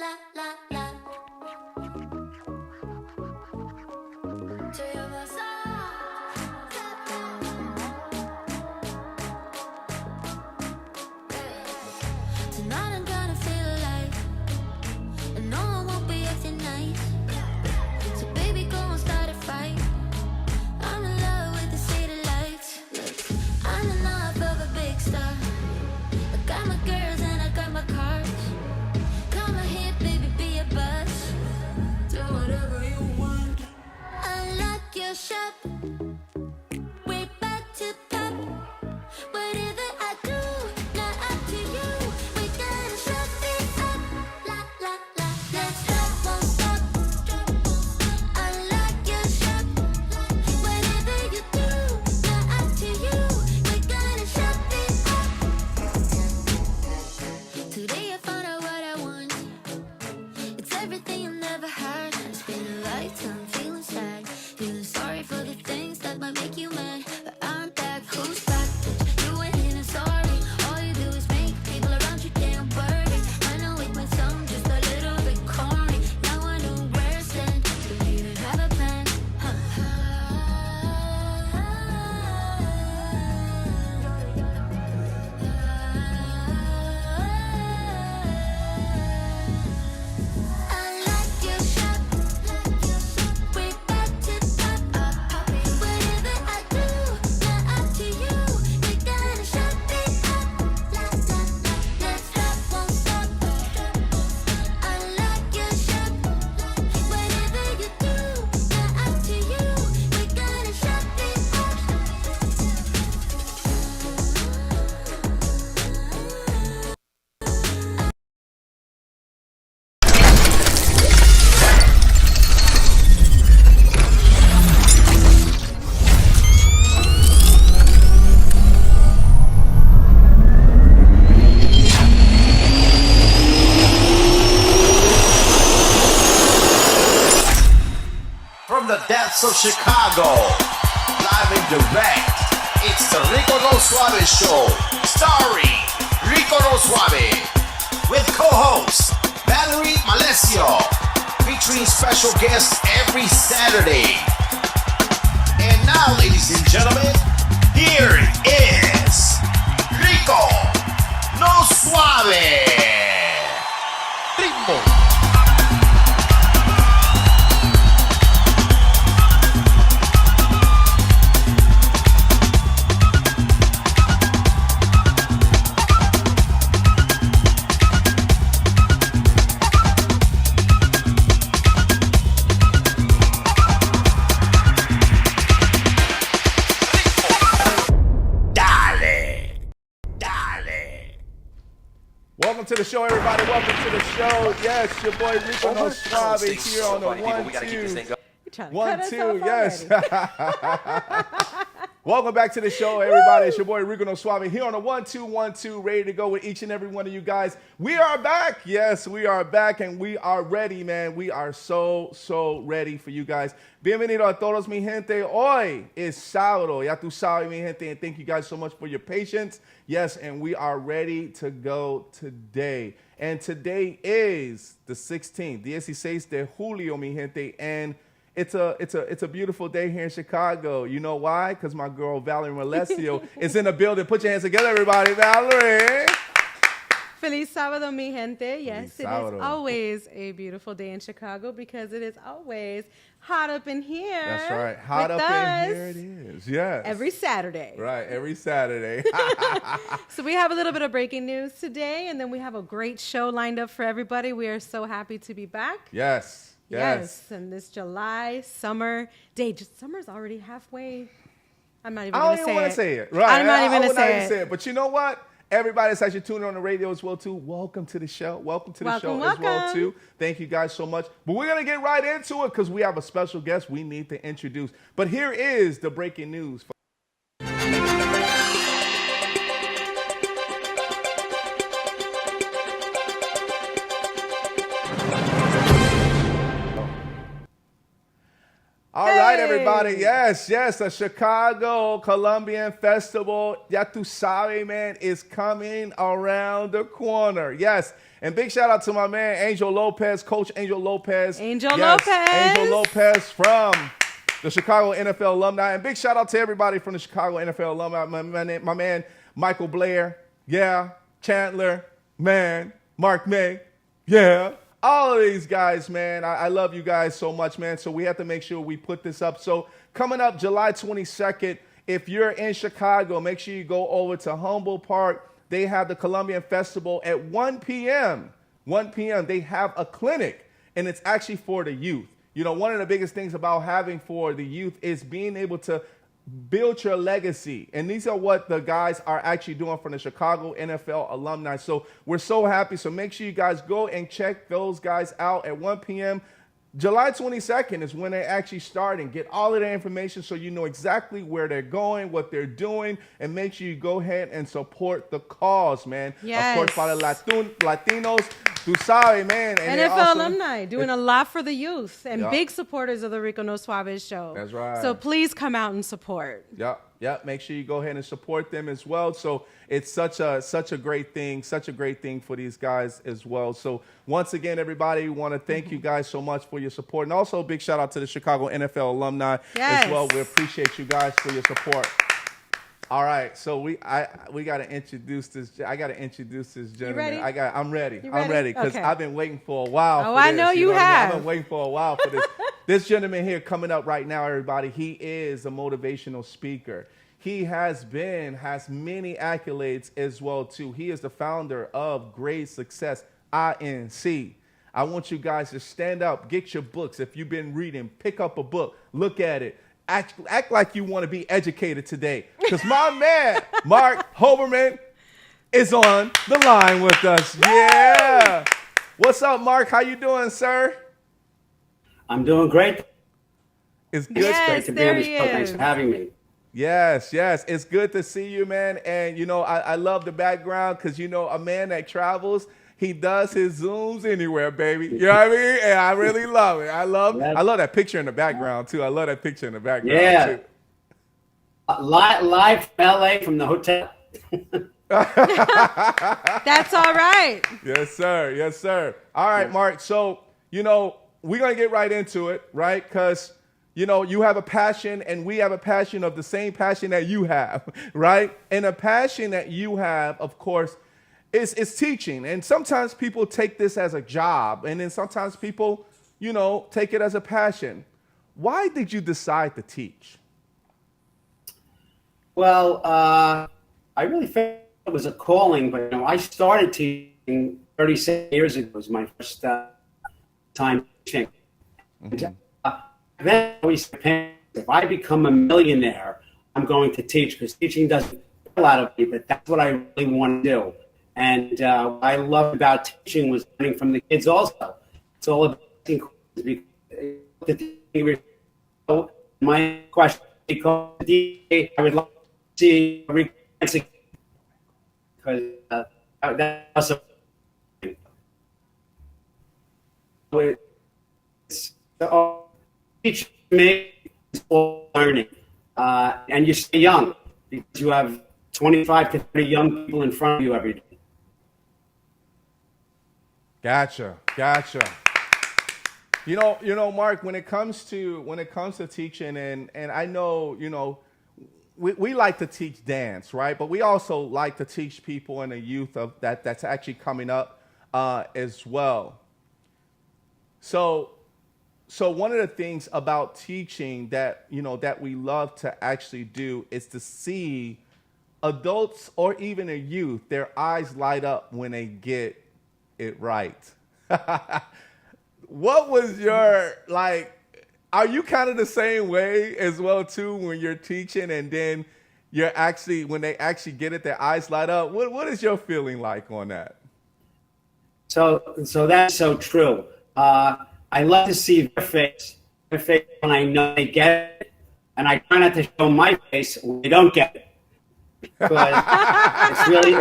Tonight I'm gonna feel alive, and no one won't be acting nice. So baby, go and start a fight. I'm in love with the city lights. Look, I'm in love of a big star. I got my girls and I got my cars. Come on here, baby, be a boss. Do whatever you want. Unlock your shop. We're back to pop. Whatever I do, not up to you. We gotta shut it up. La la la. Let's drop, won't stop. Unlock your shop. Whatever you do, not up to you. We gotta shut it up. Today I found out what I want. It's everything I've never had. It's been a lifetime feeling sad, feeling sorry for the things that might make you mad. But I'm back. Who's back? You went in and sorry. All you do is make people around you damn worried. I know it might sound just a little bit corny. Now I know where I stand. Don't even have a plan. I like your shop. We're back to top. Whatever I do, not up to you. We gotta shut it up. La la la. Let's drop, won't stop. Unlock your shop. Whatever you do, not up to you. We gotta shut it up. From the depths of Chicago, live and direct, it's the Rico No Suave Show, starring Rico No Suave, with co-host Valerie Malesio, featuring special guests every Saturday. And now, ladies and gentlemen, here is Rico No Suave. Ritmo. Welcome to the show, everybody. Welcome to the show. Yes, your boy Rico No Suave here on the 1 2. Yes. Welcome back to the show, everybody. It's your boy Rico No Suave here on the 1 2, ready to go with each and every one of you guys. We are back. Yes, we are back, and we are ready, man. We are so ready for you guys. Bienvenido a todos, mi gente. Hoy es sábado. Ya tú sabes, mi gente, and thank you guys so much for your patience. Yes, and we are ready to go today. And today is the 16th, 16 de julio, mi gente, and it's a beautiful day here in Chicago. You know why? Because my girl Valerie Malesio is in the building. Put your hands together, everybody. Valerie. Feliz sábado, mi gente. Yes, Feliz sábado. It is always a beautiful day in Chicago because it is always hot up in here. That's right. Hot up in here it is. Yes. Every Saturday. Right, every Saturday. So we have a little bit of breaking news today, and then we have a great show lined up for everybody. We are so happy to be back. Yes. And this July summer day, summer's already halfway. I'm not even I going don't to even want to say say it. Right. I'm not even going to say it. But you know what? Everybody that's actually tuning on the radio as well, too. Welcome to the show. Welcome to the show as well, too. Thank you guys so much. But we're going to get right into it because we have a special guest we need to introduce. But here is the breaking news. All right, everybody. Yes, the Chicago Colombian Festival, Ya Tu Sabe, man, is coming around the corner. Yes. And big shout out to my man, Angel Lopez, Coach Angel Lopez. Angel Lopez from the Chicago NFL alumni. And big shout out to everybody from the Chicago NFL alumni. My man, Michael Blair. Yeah. Chandler. Man. Mark May. Yeah. All of these guys, man. I love you guys so much, man. So we have to make sure we put this up. So coming up July 22nd, if you're in Chicago, make sure you go over to Humboldt Park. They have the Colombian Festival at 1 p.m. 1 p.m. They have a clinic, and it's actually for the youth. You know, one of the biggest things about having for the youth is being able to build your legacy. And these are what the guys are actually doing from the Chicago NFL alumni. So we're so happy. So make sure you guys go and check those guys out at 1 p.m. July 22nd is when they actually start, and get all of their information so you know exactly where they're going, what they're doing, and make sure you go ahead and support the cause, man. Yes. Of course, para Latinos, tu sabes, man. And NFL alumni doing a lot for the youth and Yep. big supporters of the Rico No Suave show. That's right. So please come out and support. Yep. Make sure you go ahead and support them as well. So it's such a great thing for these guys as well. So once again, everybody, we want to thank you guys so much for your support. And also a big shout out to the Chicago NFL alumni Yes. as well. We appreciate you guys for your support. All right, so we got to introduce this. I got to introduce this gentleman. ready? I'm ready. You I'm ready? ready because Okay. I've been waiting for a while. Oh, for I this, know you what I mean? have. I've been waiting for a while for this. This gentleman here coming up right now, everybody. He is a motivational speaker. He has many accolades as well too. He is the founder of Great Success INC. I want you guys to stand up, get your books. If you've been reading, pick up a book, look at it. Act like you want to be educated today. Because my man, Marc Hoberman, is on the line with us. Yeah. What's up, Marc? How you doing, sir? I'm doing great. It's good. Yes, Great to be there on the he show. Thanks is. for having me. Yes. It's good to see you, man. And, you know, I love the background because, you know, a man that travels, he does his Zooms anywhere, baby. You know what I mean? And I really love it. I love that picture in the background, too. I love that picture in the background, Yeah. too. Live from LA from the hotel. That's all right. Yes, sir. All right, Marc. So, you know, we're going to get right into it, right? Because, you know, you have a passion and we have a passion of the same passion that you have, right? And a passion that you have, of course, is teaching. And sometimes people take this as a job. And then sometimes people, you know, take it as a passion. Why did you decide to teach? Well, I really felt it was a calling, but you know, I started teaching 36 years ago. It was my first time teaching. Mm-hmm. Then I always said, if I become a millionaire, I'm going to teach, because teaching doesn't pull out of me, but that's what I really want to do. And what I loved about teaching was learning from the kids also. It's all about asking questions. My question, because I would like to see because that's also teaching me is all learning, and you stay young because you have 25 to 30 young people in front of you every day. Gotcha. You know, Marc, when it comes to teaching, and I know, you know, we like to teach dance, right? But we also like to teach people and the youth of that's actually coming up as well. So one of the things about teaching that, you know, that we love to actually do is to see adults or even a youth, their eyes light up when they get it right. What was your, like, are you kind of the same way as well too when you're teaching and then you're actually, when they actually get it, their eyes light up? What is your feeling like on that? So that's so true. I love to see their face when I know they get it, and I try not to show my face when they don't get it. Because it's really,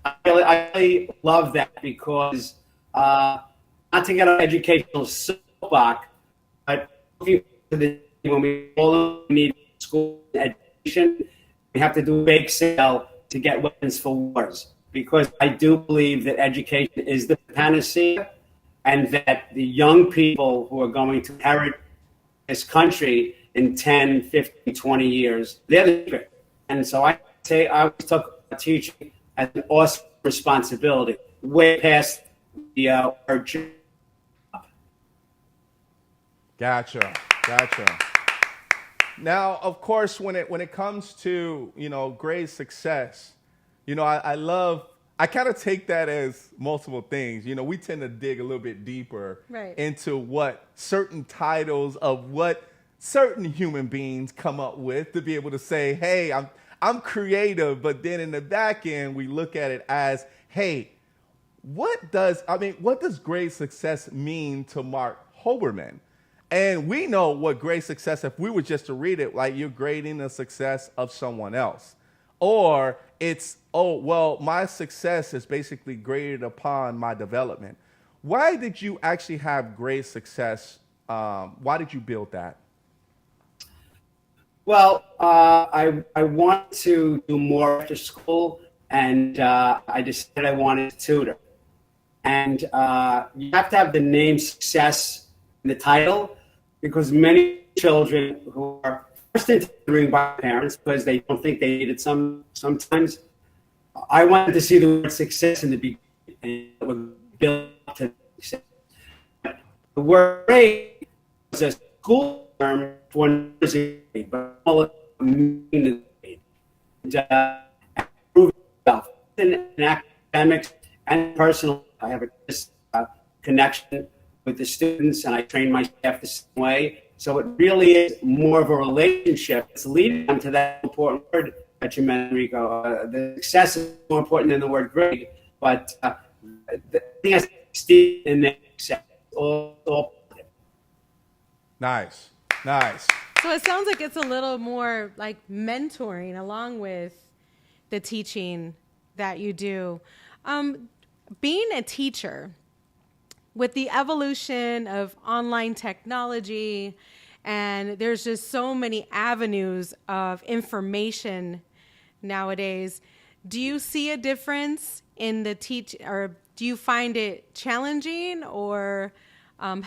I really love that, because not to get an educational soapbox, but when we all need school education, we have to do a bake sale to get weapons for wars, because I do believe that education is the panacea, and that the young people who are going to inherit this country in 10, 15, 20 years, they're the secret. And so I say I always took teaching as an awesome responsibility, way past the our job. Gotcha. Now, of course, when it comes to, grade success, I kind of take that as multiple things. We tend to dig a little bit deeper into what certain titles of what certain human beings come up with to be able to say, hey, I'm creative. But then in the back end, we look at it as, hey, what does grade success mean to Marc Hoberman? And we know what grade success, if we were just to read it, like you're grading the success of someone else. Or it's, my success is basically graded upon my development. Why did you actually have grade success? Why did you build that? Well, I wanted to do more after school, and I decided I wanted to tutor. And you have to have the name success in the title, because many children who are forced into tutoring by parents because they don't think they need it sometimes. I wanted to see the word success in the beginning, and it would build up to success. The word grade is a school term for nursing, but all of it means grade. And improve yourself in academics and personal. I have a connection with the students, and I train my staff the same way. So it really is more of a relationship. It's leading them to that important word that you mentioned, Rico. The success is more important than the word grade, but the thing has to in the success. All Nice. So it sounds like it's a little more like mentoring along with the teaching that you do. Being a teacher, with the evolution of online technology, and there's just so many avenues of information nowadays, do you see a difference in the or do you find it challenging or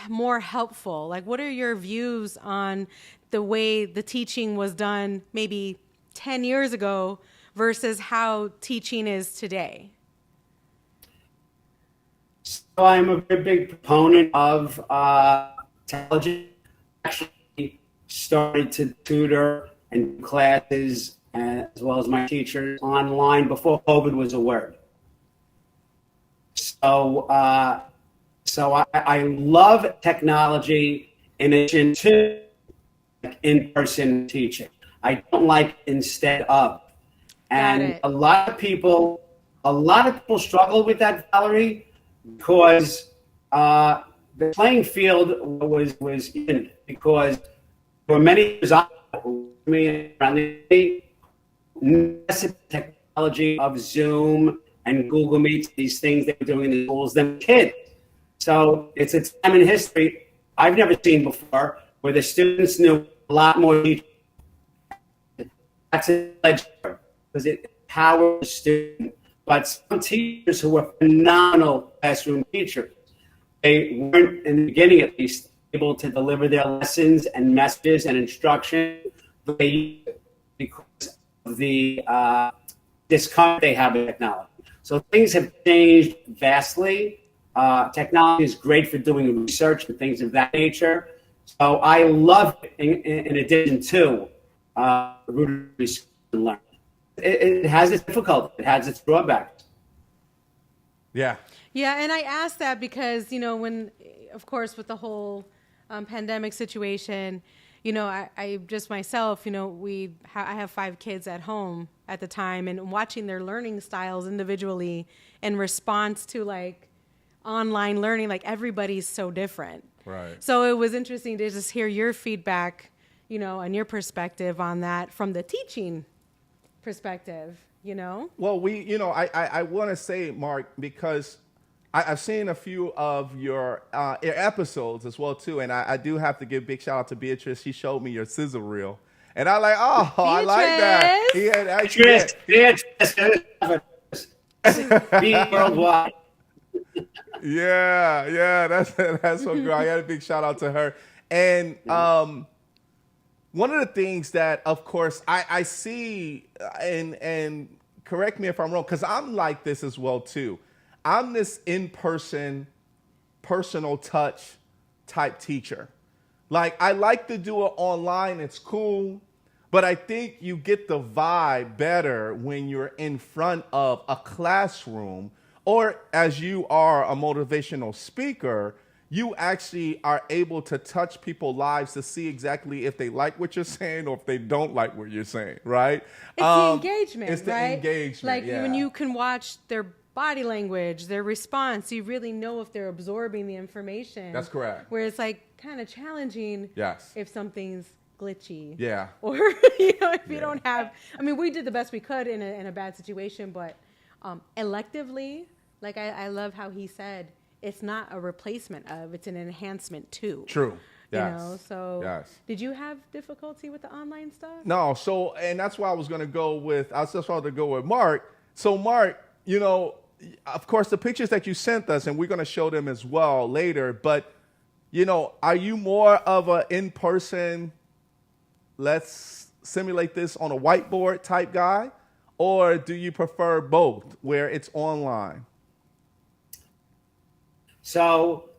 more helpful? Like, what are your views on the way the teaching was done maybe 10 years ago versus how teaching is today? So I'm a very big proponent of technology. Actually started to tutor and classes, as well as my teachers, online before COVID was a word. So I love technology in addition to in-person teaching. I don't like instead of. And a lot of people struggle with that, Valerie, because the playing field was even, because for many years technology of Zoom and Google Meets, these things they were doing in the schools than kids. So it's a time in history I've never seen before where the students knew a lot more. That's a ledger because it empowers the student. But some teachers who were phenomenal classroom teachers, they weren't, in the beginning at least, able to deliver their lessons and messages and instruction because of the discomfort they have with technology. So things have changed vastly. Technology is great for doing research and things of that nature. So I love it in addition to research and learning. It has its difficulties. It has its drawbacks. Yeah. Yeah, and I asked that because, when, of course, with the whole pandemic situation, I just myself, I have 5 kids at home at the time, and watching their learning styles individually in response to like online learning, like everybody's so different. Right. So it was interesting to just hear your feedback, and your perspective on that from the teaching perspective, Well, I want to say, Marc, because I've seen a few of your episodes as well too, and I do have to give big shout out to Beatrice. She showed me your sizzle reel, and I like, oh, I like that. He had actually, Be worldwide. yeah, that's so great. I got a big shout out to her, and one of the things that, of course, I see, and correct me if I'm wrong, because I'm like this as well too. I'm this in-person, personal touch type teacher. Like, I like to do it online. It's cool. But I think you get the vibe better when you're in front of a classroom, or as you are a motivational speaker, you actually are able to touch people's lives to see exactly if they like what you're saying or if they don't like what you're saying, right? It's the engagement, It's the right? engagement, Like yeah. when you can watch their body language, their response, you really know if they're absorbing the information. That's correct. Where it's like kind of challenging Yes. if something's glitchy. Yeah. Or, if you don't have, I mean, we did the best we could in a bad situation, but electively, like I love how he said, it's not a replacement of, it's an enhancement to. True. Yes. You know, so Yes. did you have difficulty with the online stuff? No, so, and that's why I was going to go with, I was just wanted to go with Mark. So, Mark, you know, of course, the pictures that you sent us, and we're going to show them as well later, but, you know, are you more of an in-person, let's simulate this on a whiteboard type guy, or do you prefer both, where it's online? So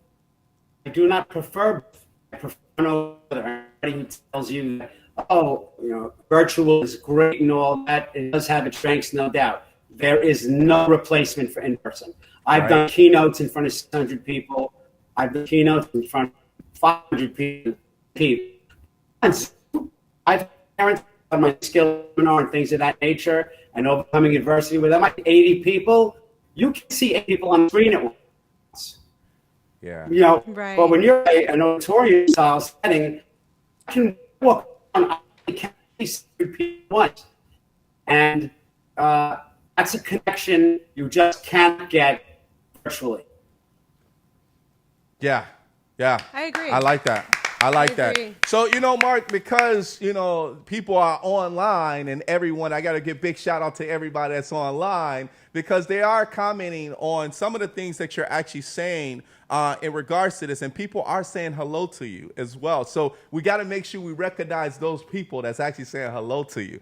I do not prefer. I prefer no other. Anybody who tells you, that, oh, you know, virtual is great and all that, it does have its strengths, no doubt. There is no replacement for in person. I've done keynotes in front of 600 people. I've done keynotes in front of 500 people. I've had parents on my skill seminar and things of that nature, and overcoming adversity with them. Like 80 people, you can see 80 people on the screen at once. Yeah. You know, Right. but when you're an auditorium style setting, I can walk on, I can see people once, and that's a connection you just can't get virtually. Yeah. Yeah. I agree. I like that. I like I that. agree. So, you know, Mark, because, you know, people are online and everyone, I got to give big shout out to everybody that's online because they are commenting on some of the things that you're actually saying in regards to this. And people are saying hello to you as well. So we got to make sure we recognize those people that's actually saying hello to you.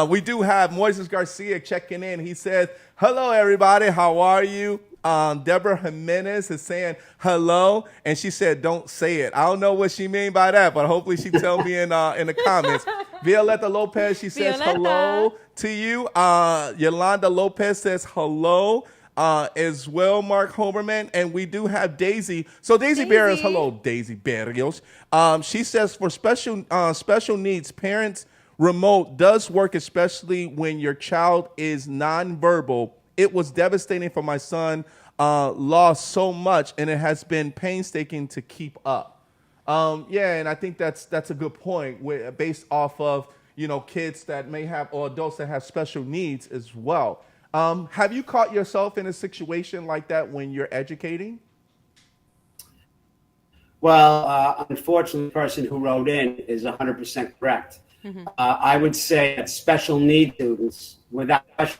We do have Moises Garcia checking in. He says, hello, everybody. How are you? Deborah Jimenez is saying hello, and she said, "Don't say it." I don't know what she mean by that, but hopefully she tell me in the comments. Violetta Lopez, she says hello to you. Yolanda Lopez says hello as well. Marc Hoberman, and we do have Daisy. So Daisy Barrios, hello, Daisy Barrios. She says for special needs parents, remote does work, especially when your child is nonverbal. It was devastating for my son, lost so much, and it has been painstaking to keep up. Yeah, and I think that's a good point based off of, you know, kids that may have, or adults that have special needs as well. Have you caught yourself in a situation like that when you're educating? Well, unfortunately, the person who wrote in is 100% correct. Mm-hmm. I would say that special needs students, without question,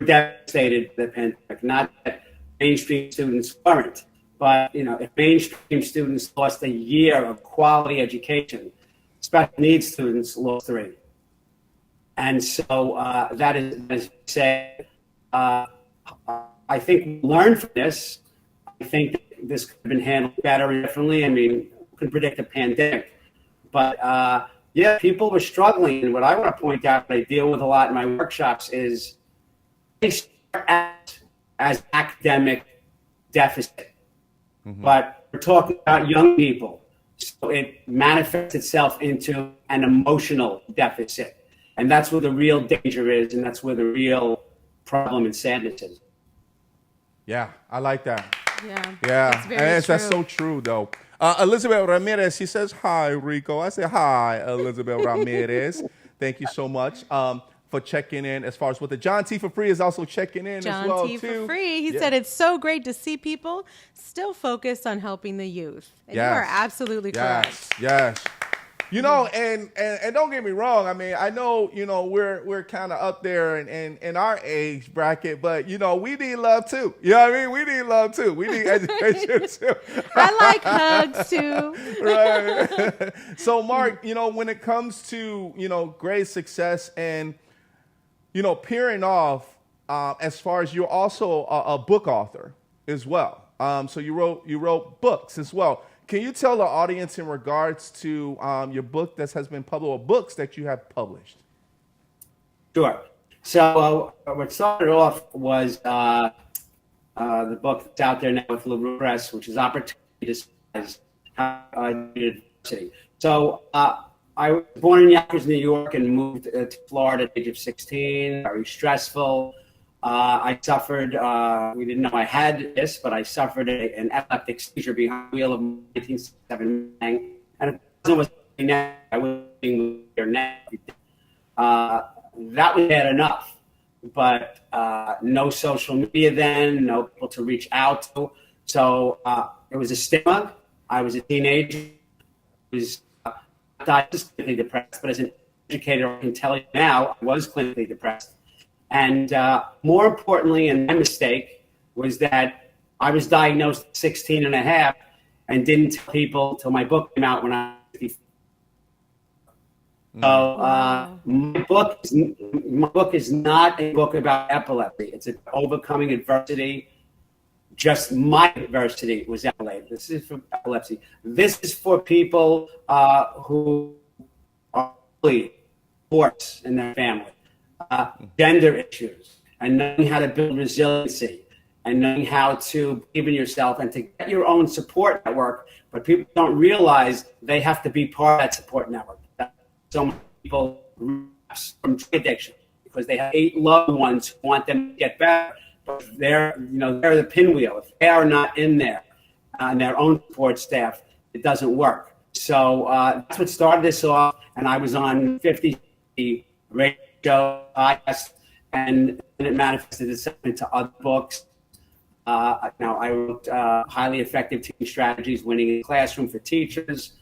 devastated by the pandemic. Not that mainstream students weren't, but you know, if mainstream students lost a year of quality education, special needs students lost 3. And so that is say, I think we learned from this. I think this could have been handled better and differently. I mean, who can predict a pandemic? But yeah, people were struggling. And what I want to point out, that I deal with a lot in my workshops, is they start as academic deficit. Mm-hmm. But we're talking about young people. So it manifests itself into an emotional deficit. And that's where the real danger is, and that's where the real problem and sadness is. Yeah, I like that. Yeah. That's so true, though. Elizabeth Ramirez, she says, hi, Rico. I say, hi, Elizabeth Ramirez. Thank you so much. for checking in as far as what the John T for Free is also checking in John as well, T too. for Free. He said it's so great to see people still focused on helping the youth. And you are absolutely correct. Yes. You know, and don't get me wrong. I mean, I know, you know, we're kind of up there in our age bracket, but, you know, we need love too. You know what I mean? We need love too. We need education too. I like hugs too. Right. So, Marc, you know, when it comes to, you know, great success and, you know, peering off, as far as you're also a book author as well. So you wrote books as well. Can you tell the audience in regards to your book that has been published, or books that you have published? Sure. So what started off was the book that's out there now with Liberal Press, which is Opportunity Disguised University. So I was born in Yonkers, New York, and moved to Florida at the age of 16. Very stressful. I suffered, we didn't know I had this, but I suffered an epileptic seizure behind the wheel of 1979. And it was I was being there now. That was bad enough, but no social media then, no people to reach out to. So it was a stigma. I was a teenager. I was not just clinically depressed, but as an educator, I can tell you now, I was clinically depressed. And more importantly, and my mistake was that I was diagnosed at 16 and a half and didn't tell people till my book came out when I was 54. So my book is not a book about epilepsy. It's about overcoming adversity. Just my adversity was epilepsy. This is for epilepsy. This is for people who are really divorced in their family. Gender issues, and knowing how to build resiliency, and knowing how to believe in yourself and to get your own support network. But people don't realize they have to be part of that support network. So many people from drug addiction because they have 8 loved ones who want them to get better, but they're the pinwheel. If they are not in there and their own support staff, it doesn't work. So that's what started this off, and I was on 50 radio podcast, and it manifested itself into other books. I wrote Highly Effective Teaching Strategies, Winning in the Classroom for Teachers.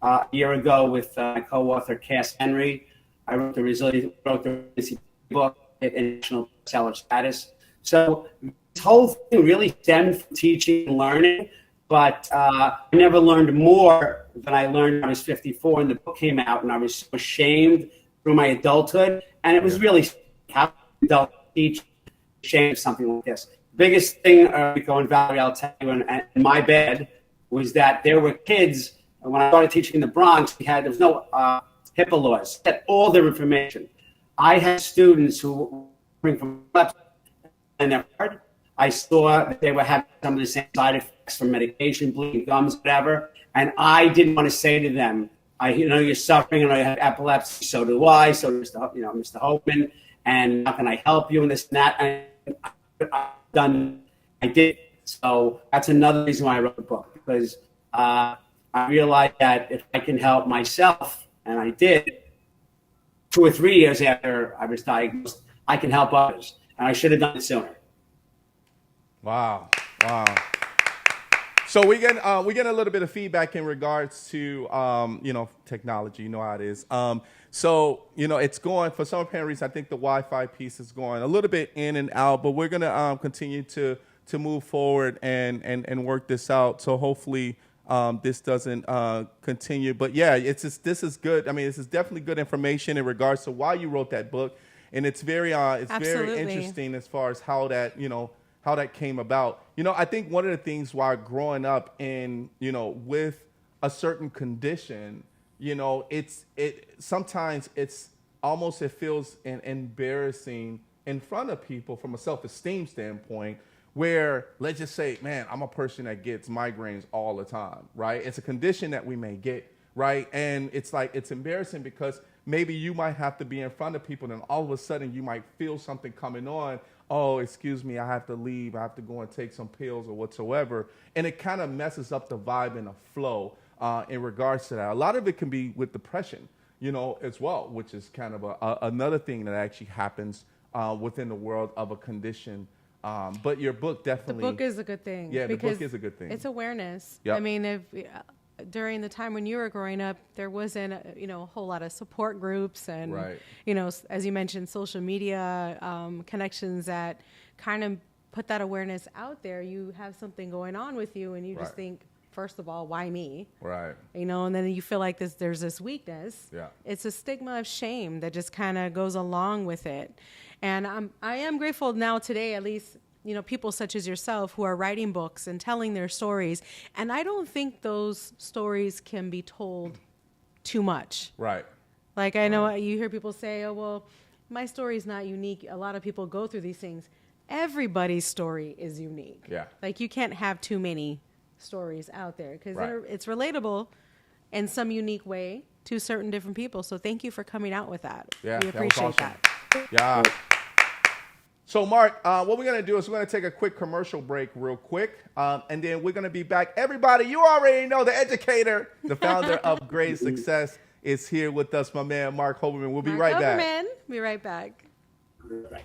A year ago with my co-author Cass Henry, I wrote the Resiliency book at national bestseller status. So this whole thing really stemmed from teaching and learning, but I never learned more than I learned when I was 54 and the book came out, and I was so ashamed through my adulthood. And it was really how adult teach, ashamed of something like this. Biggest thing, Rico and Valerie, I'll tell you, and my bad, was that there were kids, and when I started teaching in the Bronx, there was no HIPAA laws, had all their information. I had students who were coming from and their heart. I saw that they were having some of the same side effects from medication, bleeding gums, whatever, and I didn't want to say to them, you're suffering, and I have epilepsy. So do I. So does Mr. Hoberman. And how can I help you in this and that? And I did. So that's another reason why I wrote the book, because I realized that if I can help myself, and I did, 2 or 3 years after I was diagnosed, I can help others. And I should have done it sooner. Wow. So we get a little bit of feedback in regards to technology. You know how it is. So it's going, for some apparent reason, I think the Wi-Fi piece is going a little bit in and out, but we're gonna continue to move forward and work this out. So hopefully this doesn't continue. But yeah, this is good. I mean, this is definitely good information in regards to why you wrote that book, and it's very interesting as far as how that how that came about. I think one of the things while growing up in, with a certain condition, sometimes it feels embarrassing in front of people from a self-esteem standpoint, where let's just say, man, I'm a person that gets migraines all the time, right? It's a condition that we may get, right? And it's embarrassing because maybe you might have to be in front of people and all of a sudden you might feel something coming on. Oh, excuse me, I have to leave. I have to go and take some pills or whatsoever. And it kind of messes up the vibe and the flow in regards to that. A lot of it can be with depression. as well, which is kind of another thing that actually happens within the world of a condition. But your book definitely. The book is a good thing. Yeah, the book is a good thing. It's awareness. Yep. I mean, if during the time when you were growing up, there wasn't a whole lot of support groups and as you mentioned, social media connections that kind of put that awareness out there. You have something going on with you, and you just think, first of all, why me? Right. And then you feel like there's this weakness. Yeah. It's a stigma of shame that just kind of goes along with it. And I am grateful now today, at least, people such as yourself who are writing books and telling their stories. And I don't think those stories can be told too much. Right. Like, I know you hear people say, oh, well, my story is not unique. A lot of people go through these things. Everybody's story is unique. Yeah. Like, you can't have too many stories out there because it's relatable in some unique way to certain different people. So thank you for coming out with that. Yeah, we appreciate that. Yeah. So, Mark, what we're going to do is we're going to take a quick commercial break real quick, and then we're going to be back. Everybody, you already know the educator, the founder of Great Success, is here with us, my man, Marc Hoberman. We'll be right back. Be right back.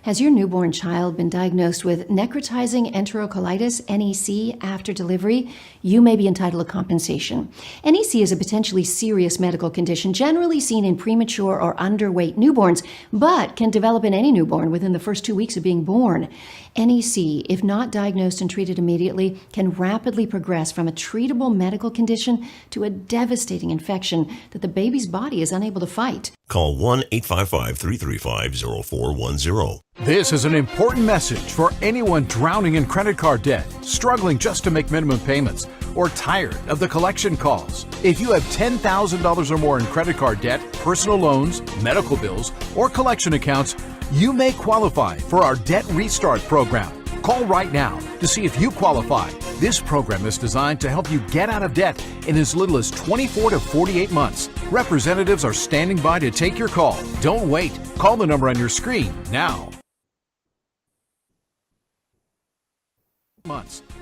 Has your newborn child been diagnosed with necrotizing enterocolitis, NEC, after delivery? You may be entitled to compensation. NEC is a potentially serious medical condition generally seen in premature or underweight newborns, but can develop in any newborn within the first 2 weeks of being born. NEC, if not diagnosed and treated immediately, can rapidly progress from a treatable medical condition to a devastating infection that the baby's body is unable to fight. Call 1-855-335-0410. This is an important message for anyone drowning in credit card debt, struggling just to make minimum payments, or tired of the collection calls. If you have $10,000 or more in credit card debt, personal loans, medical bills, or collection accounts, you may qualify for our Debt Restart program. Call right now to see if you qualify. This program is designed to help you get out of debt in as little as 24 to 48 months. Representatives are standing by to take your call. Don't wait. Call the number on your screen now.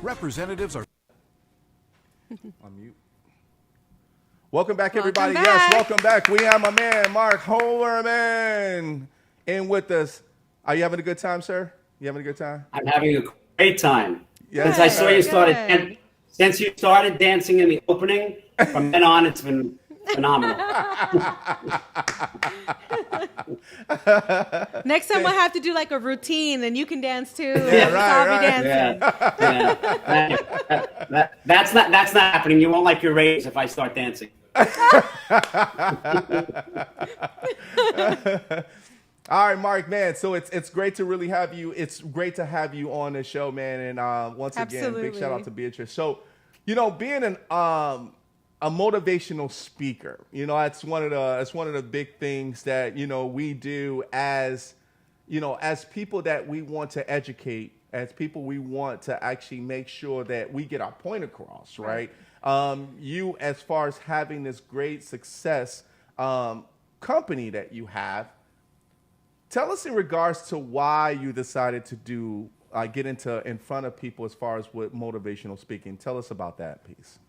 Representatives are on mute. Welcome back, everybody. Welcome back. Yes, welcome back. We have my man, Marc Hoberman, in with us. Are you having a good time, sir? You having a good time? I'm having a great time. Yes. Since I saw you since you started dancing in the opening, from then on, it's been phenomenal. Next time we'll have to do like a routine, and you can dance too. Yeah, right. Dancing. Yeah. That's not happening. You won't like your raise if I start dancing. All right, Mark, man. So it's great to really have you. It's great to have you on the show, man. And once again, big shout out to Beatrice. So, being a motivational speaker, that's one of the big things that we do as people that we want to educate, as people we want to actually make sure that we get our point across, right? You, as far as having this great success company that you have. Tell us in regards to why you decided to get in front of people as far as with motivational speaking. Tell us about that piece.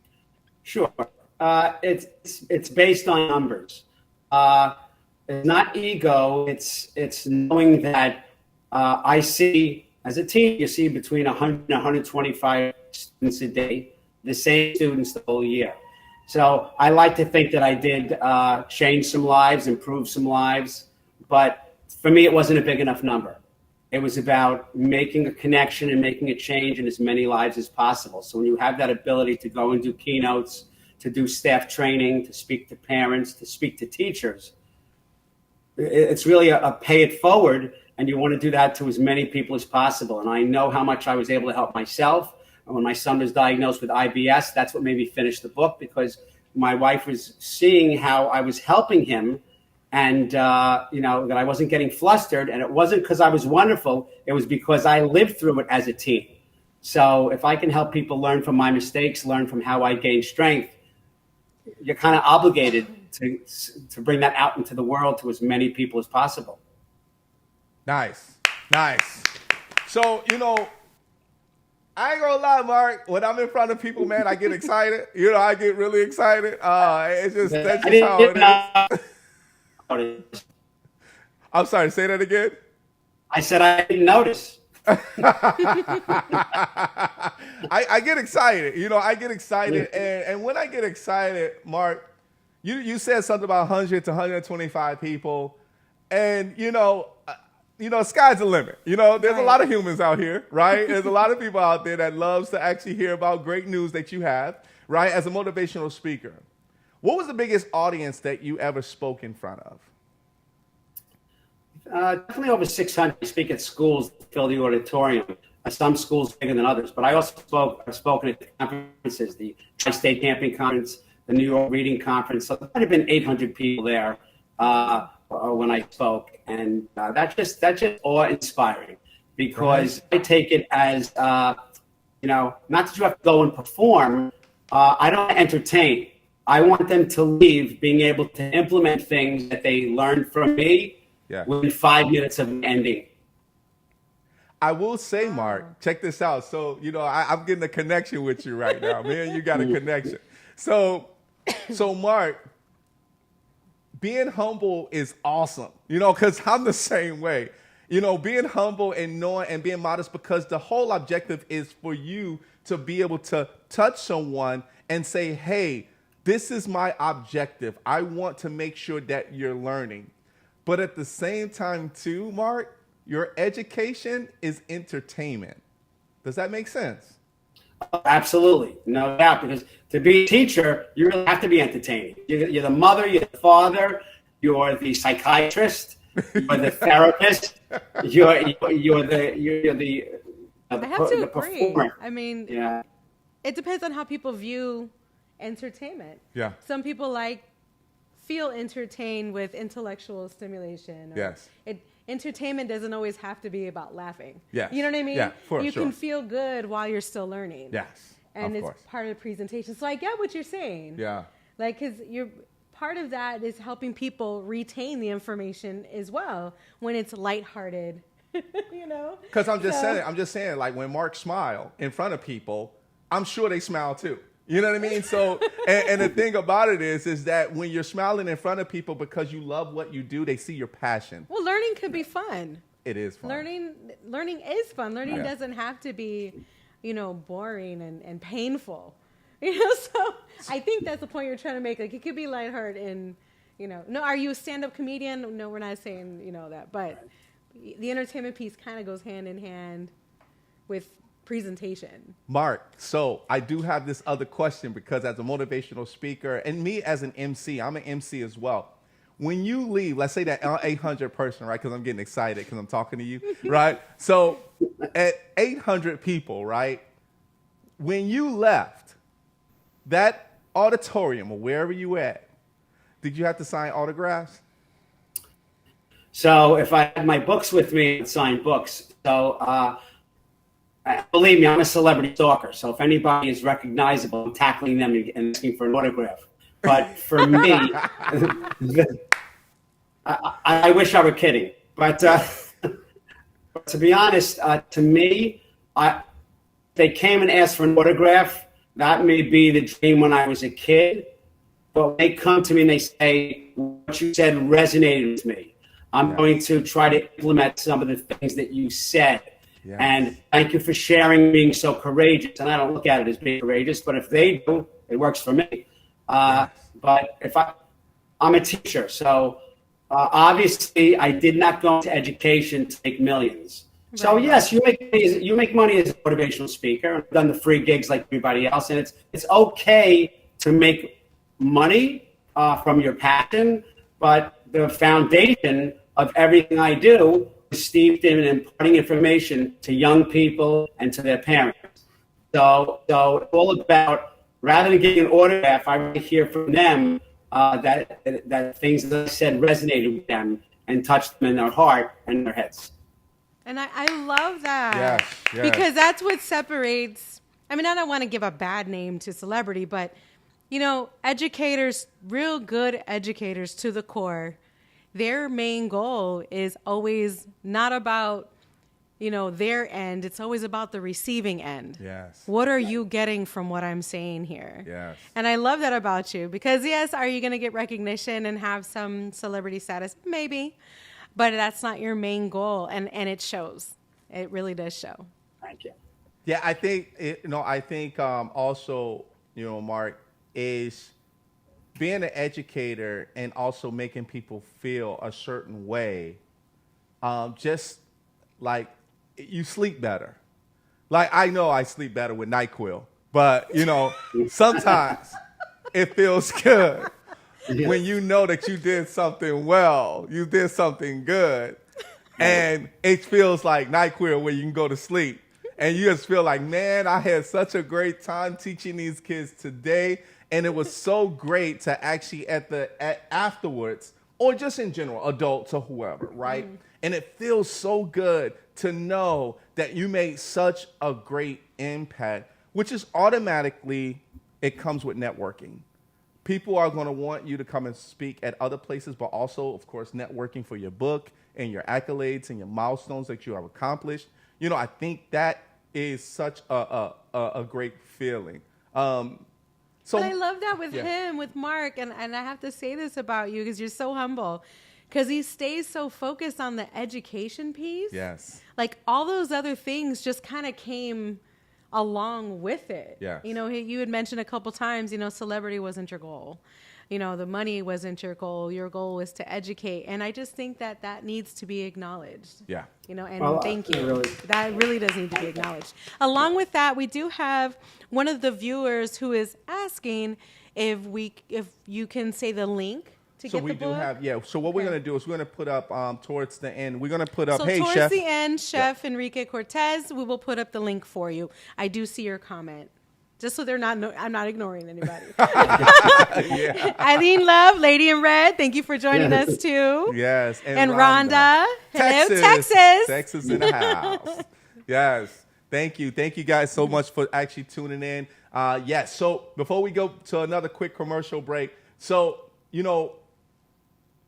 Sure. It's based on numbers. It's not ego. It's knowing that I see, as a team, you see between 100 and 125 students a day, the same students the whole year. So I like to think that I did change some lives, improve some lives, but for me, it wasn't a big enough number. It was about making a connection and making a change in as many lives as possible. So when you have that ability to go and do keynotes, to do staff training, to speak to parents, to speak to teachers, it's really a pay it forward, and you want to do that to as many people as possible. And I know how much I was able to help myself. And when my son was diagnosed with IBS, that's what made me finish the book, because my wife was seeing how I was helping him. And, that I wasn't getting flustered. And it wasn't because I was wonderful. It was because I lived through it as a team. So if I can help people learn from my mistakes, learn from how I gained strength, you're kind of obligated to bring that out into the world to as many people as possible. Nice. So, I ain't gonna lie, Mark. When I'm in front of people, man, I get excited. I get really excited. That's just how it is. notice. I'm sorry, say that again. I said I didn't notice. I get excited. I get excited. And when I get excited, Mark, you said something about 100 to 125 people. And, sky's the limit. There's a lot of humans out here, right? There's a lot of people out there that loves to actually hear about great news that you have, right, as a motivational speaker. What was the biggest audience that you ever spoke in front of? Definitely over 600. I speak at schools that fill the auditorium. Some schools bigger than others, but I also I've spoken at conferences, the Tri-State Camping Conference, the New York Reading Conference. So there might have been 800 people there when I spoke, and that's just awe-inspiring, because I take it as not that you have to go and perform. I don't entertain. I want them to leave being able to implement things that they learned from me within 5 minutes of ending. I will say, Mark, check this out. So, I'm getting a connection with you right now. Man, you got a connection. So Mark, being humble is awesome, because I'm the same way. Being humble and knowing and being modest, because the whole objective is for you to be able to touch someone and say, hey, this is my objective. I want to make sure that you're learning. But at the same time, too, Mark, your education is entertainment. Does that make sense? Absolutely. No doubt. Because to be a teacher, you really have to be entertaining. You're the mother, you're the father, you're the psychiatrist, you're the therapist, you're the I have to agree. Performer. I mean, it depends on how people view entertainment. Yeah. Some people feel entertained with intellectual stimulation. Yes. Entertainment doesn't always have to be about laughing. Yes. You know what I mean? Yeah, you can feel good while you're still learning. Yes. And of it's course. part of the presentation. So I get what you're saying. Yeah. Because part of that is helping people retain the information as well when it's lighthearted. Because I'm just saying, like when Mark smiled in front of people, I'm sure they smile too. You know what I mean? So, and the thing about it is that when you're smiling in front of people because you love what you do, they see your passion. Well, learning can be fun. It is fun. Learning is fun. Learning doesn't have to be, boring and painful. So I think that's the point you're trying to make. It could be lighthearted and, no, are you a stand-up comedian? No, we're not saying, that. But the entertainment piece kind of goes hand in hand with presentation. Mark, so I do have this other question, because as a motivational speaker and me as an MC, I'm an MC as well. When you leave, let's say that 800 person, right? Because I'm getting excited because I'm talking to you, right? So at 800 people, right? When you left that auditorium or wherever you were at, did you have to sign autographs? So if I had my books with me, I'd sign books. So believe me, I'm a celebrity stalker. So if anybody is recognizable, I'm tackling them and asking for an autograph. But for me, I wish I were kidding. But to be honest, to me, they came and asked for an autograph. That may be the dream when I was a kid. But when they come to me and they say, what you said resonated with me, I'm going to try to implement some of the things that you said. Yes. And thank you for sharing, being so courageous. And I don't look at it as being courageous, but if they do, it works for me. But if I'm a teacher, so obviously I did not go into education to make millions. Right. So yes, you make money as a motivational speaker. I've done the free gigs like everybody else, and it's okay to make money from your passion, but the foundation of everything I do steeped in imparting information to young people and to their parents. So it's all about, rather than getting an autograph, I want to hear from them that things that I said resonated with them and touched them in their heart and their heads. And I love that. Yes. Because that's what separates, I don't want to give a bad name to celebrity, but, educators, real good educators to the core, their main goal is always not about their end. It's always about the receiving end. Yes. What are you getting from what I'm saying here? Yes. And I love that about you because, yes, are you going to get recognition and have some celebrity status? Maybe. But that's not your main goal. And it shows. It really does show. Thank you. Yeah, I think also, Mark, is being an educator and also making people feel a certain way, just like you sleep better. Like, I know I sleep better with NyQuil, but, sometimes it feels good when you know that you did something well, you did something good, and it feels like NyQuil where you can go to sleep. And you just feel like, man, I had such a great time teaching these kids today. And it was so great to actually afterwards, or just in general, adults or whoever, right? And it feels so good to know that you made such a great impact, which is automatically, it comes with networking. People are going to want you to come and speak at other places, but also, of course, networking for your book and your accolades and your milestones that you have accomplished. I think that is such a great feeling. But I love that with him, with Mark, and I have to say this about you because you're so humble, because he stays so focused on the education piece. Yes. Like all those other things just kind of came along with it. Yes. You had mentioned a couple times, celebrity wasn't your goal. The money wasn't your goal. Your goal was to educate. And I just think that needs to be acknowledged. Yeah. And thank you. That really does need to be acknowledged. Along with that, we do have one of the viewers who is asking if you can say the link to get the book. So we do have, So what we're going to do is we're going to put up towards the end, we're going to put up, so hey, towards Chef. the end, Chef Enrique Cortez, we will put up the link for you. I do see your comment. Just so I'm not ignoring anybody. Eileen Love, Lady in Red, thank you for joining us too. Yes. And Rhonda. Hello, Texas. Texas in the house. Yes. Thank you. Thank you guys so much for actually tuning in. Yes. So before we go to another quick commercial break,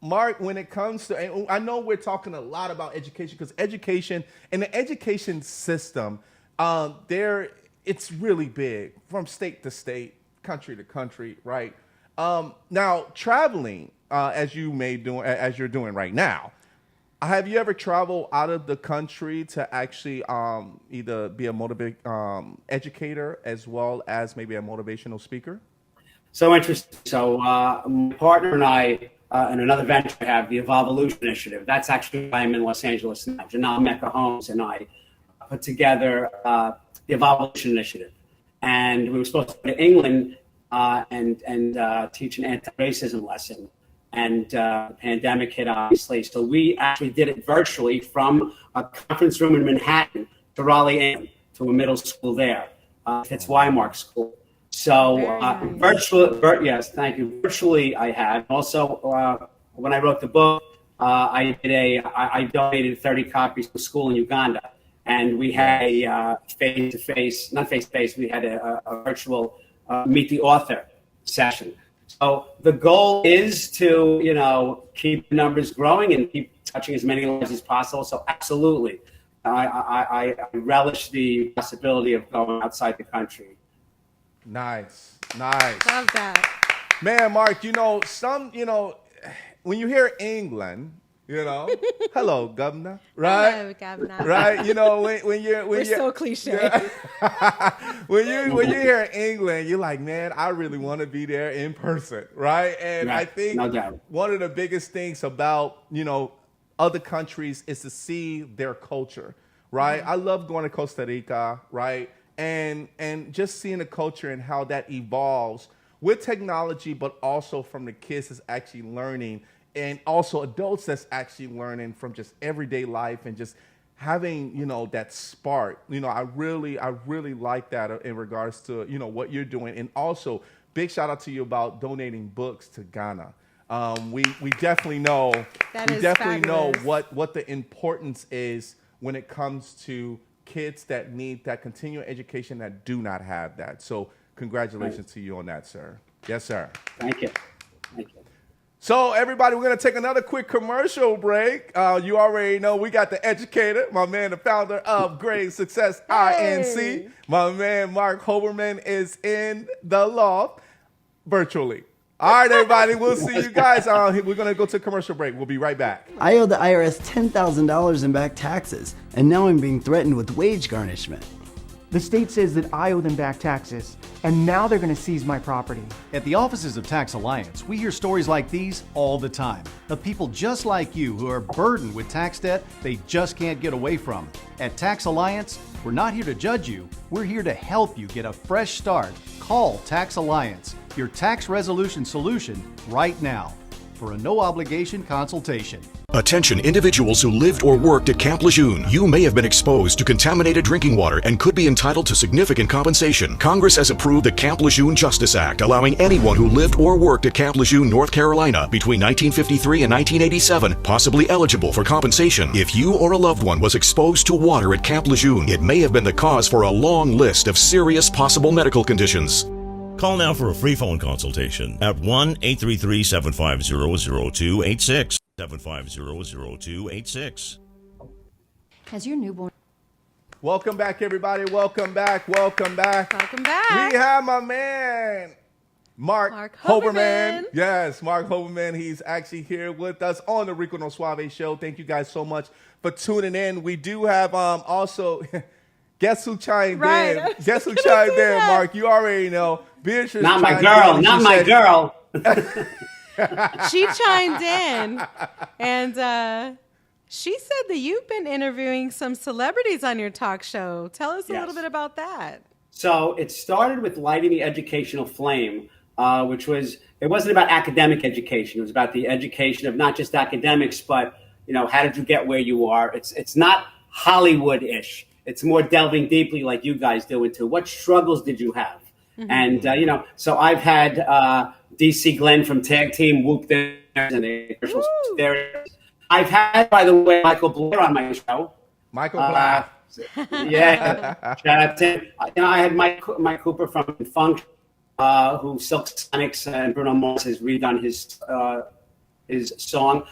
Mark, when it comes to, and I know we're talking a lot about education because education and the education system, it's really big from state to state, country to country, right? Now, traveling, as you're doing right now, have you ever traveled out of the country to actually either be a educator as well as maybe a motivational speaker? So interesting. So my partner and I and another venture have the Evolution Initiative. That's actually why I'm in Los Angeles now. Janelle Mecca Holmes and I put together the Evolution Initiative. And we were supposed to go to England and teach an anti-racism lesson. And the pandemic hit, obviously. So we actually did it virtually from a conference room in Manhattan to Raleigh, England, to a middle school there, Fitzwymark School. So yes, thank you. Virtually I had. Also, when I wrote the book, I donated 30 copies to a school in Uganda. And we had a face-to-face, not face-to-face, we had a virtual meet the author session. So the goal is to, keep the numbers growing and keep touching as many lives as possible. So absolutely, I relish the possibility of going outside the country. Nice. Love that. Man, Mark, when you hear England, hello, governor, right? Hello, governor. Right? When you're so cliche. Yeah. when you hear England, you're like, man, I really want to be there in person, right? And I think one of the biggest things about, other countries is to see their culture, right? I love going to Costa Rica, right? And just seeing the culture and how that evolves with technology, but also from the kids that's actually learning, and also adults that's actually learning from just everyday life and just having, that spark. I really like that in regards to, what you're doing. And also, big shout out to you about donating books to Ghana. We definitely know what the importance is when it comes to kids that need that continuing education that do not have that. So congratulations to you on that, sir. Yes, sir. Thank you. So, everybody, we're going to take another quick commercial break. You already know we got the educator, my man, the founder of Great Success INC. My man, Marc Hoberman, is in the loft virtually. All right, everybody, we'll see you guys. We're going to go to commercial break. We'll be right back. I owe the IRS $10,000 in back taxes, and now I'm being threatened with wage garnishment. The state says that I owe them back taxes, and now they're going to seize my property. At the offices of Tax Alliance, we hear stories like these all the time of people just like you who are burdened with tax debt they just can't get away from. At Tax Alliance, we're not here to judge you. We're here to help you get a fresh start. Call Tax Alliance, your tax resolution solution, right now for a no-obligation consultation. Attention individuals who lived or worked at Camp Lejeune. You may have been exposed to contaminated drinking water and could be entitled to significant compensation. Congress has approved the Camp Lejeune Justice Act, allowing anyone who lived or worked at Camp Lejeune, North Carolina between 1953 and 1987 possibly eligible for compensation. If you or a loved one was exposed to water at Camp Lejeune, it may have been the cause for a long list of serious possible medical conditions. Call now for a free phone consultation at 1-833-750-0286. 750-0286. Has your newborn... Welcome back, everybody. Welcome back. Welcome back. Welcome back. We have my man, Marc Hoberman. Yes, Marc Hoberman. He's actually here with us on the Rico No Suave show. Thank you guys so much for tuning in. We do have also... Guess who chimed in? Guess who chimed in, Marc? You already know. Beatrice not my girl. Not my girl. She chimed in, and she said that you've been interviewing some celebrities on your talk show. Tell us a little bit about that. So it started with lighting the educational flame, which it wasn't about academic education. It was about the education of not just academics, but how did you get where you are? It's not Hollywood-ish. It's more delving deeply, like you guys do, into what struggles did you have. And, so I've had DC Glenn from Tag Team Whoop there, and there. I've had, by the way, Michael Blair on my show. Michael Blair. Yeah. Shout out to him. I had Mike Cooper from Funk, who Silk Sonics and Bruno Mars has redone his song.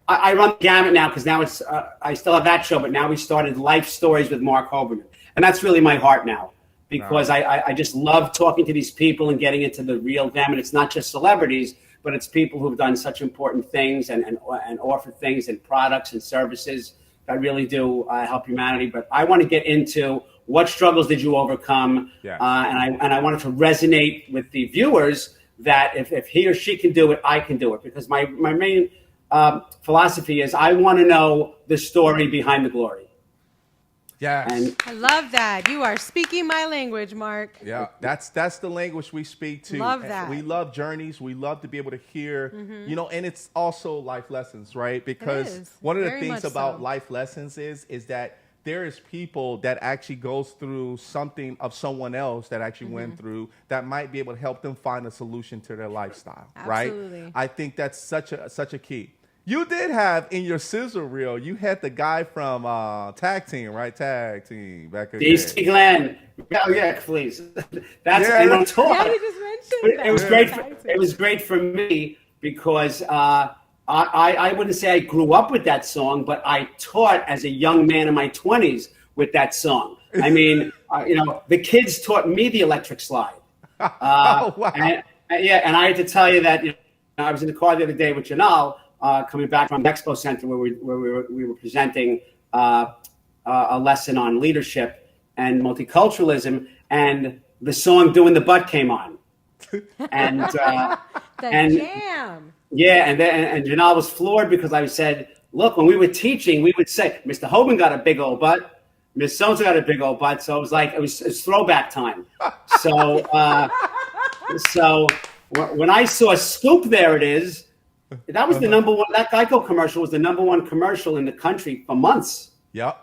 I run the gamut now because now it's I still have that show, but now we started Life Stories with Marc Hoberman. And that's really my heart now. Because I just love talking to these people and getting into the real them. And it's not just celebrities, but it's people who've done such important things and offer things and products and services that really do help humanity. But I want to get into what struggles did you overcome? And I wanted to resonate with the viewers that if he or she can do it, I can do it. Because my main philosophy is I want to know the story behind the glory. Yes. I love that. You are speaking my language, Marc. Yeah, that's the language we speak to. Love that. We love journeys. We love to be able to hear, and it's also life lessons, right? Because one of the things about life lessons is that there is people that actually goes through something of someone else that actually went through that might be able to help them find a solution to their lifestyle, Absolutely. right? I think that's such a key. You did have in your sizzle reel, you had the guy from Tag Team, right? Tag Team back in the day. DC Glenn. Oh yeah, please. That's Yeah, you just mentioned that. It was great for me because I wouldn't say I grew up with that song, but I taught as a young man in my 20s with that song. I mean, the kids taught me the electric slide. Oh, wow. And I had to tell you that I was in the car the other day with Janal, coming back from Expo Center where we were presenting a lesson on leadership and multiculturalism, and the song "Doing the Butt" came on, and jam. Yeah, and Janal was floored because I said, "Look, when we were teaching, we would say Mr. Hoban got a big old butt, Miss So-and-so got a big old butt." So it was like it was throwback time. So when I saw Scoop, there it is. That was the number one. That Geico commercial was the number one commercial in the country for months. Yep.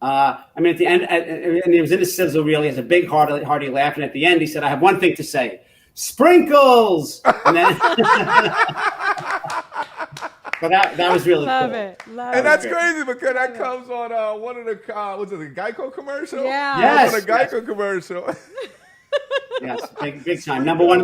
I mean, at the end, and he was in the sizzle reel. He has a big hearty laugh, and at the end, he said, "I have one thing to say: sprinkles." And then, but that was really Love cool. it. And that's crazy because that comes on one of the was it the Geico commercial? Yeah. Yes. On a Geico commercial. Yes, big time. Number one